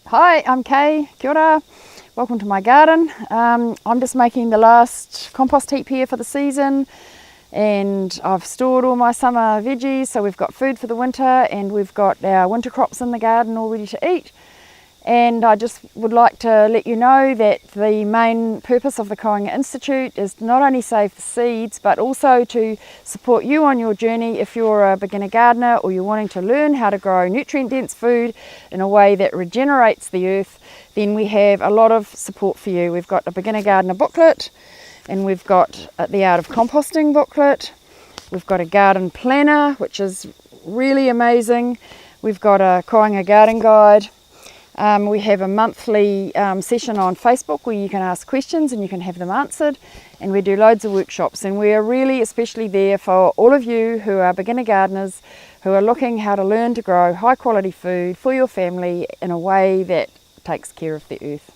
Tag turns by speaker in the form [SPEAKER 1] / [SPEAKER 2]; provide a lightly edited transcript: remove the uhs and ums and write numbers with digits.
[SPEAKER 1] Hi, I'm Kay, kia ora. Welcome to my garden. I'm just making the last compost heap here for the season, and I've stored all my summer veggies, so we've got food for the winter and we've got our winter crops in the garden all ready to eat. And I just would like to let you know that the main purpose of the Koanga Institute is to not only save the seeds but also to support you on your journey if you're a beginner gardener or you're wanting to learn how to grow nutrient dense food in a way that regenerates the earth. Then we have a lot of support for you. We've got a beginner gardener booklet, and we've got the Art of Composting booklet. We've got a garden planner, which is really amazing. We've got a Koanga garden guide. We have a monthly session on Facebook where you can ask questions and you can have them answered, and we do loads of workshops, and we are really especially there for all of you who are beginner gardeners who are looking how to learn to grow high quality food for your family in a way that takes care of the earth.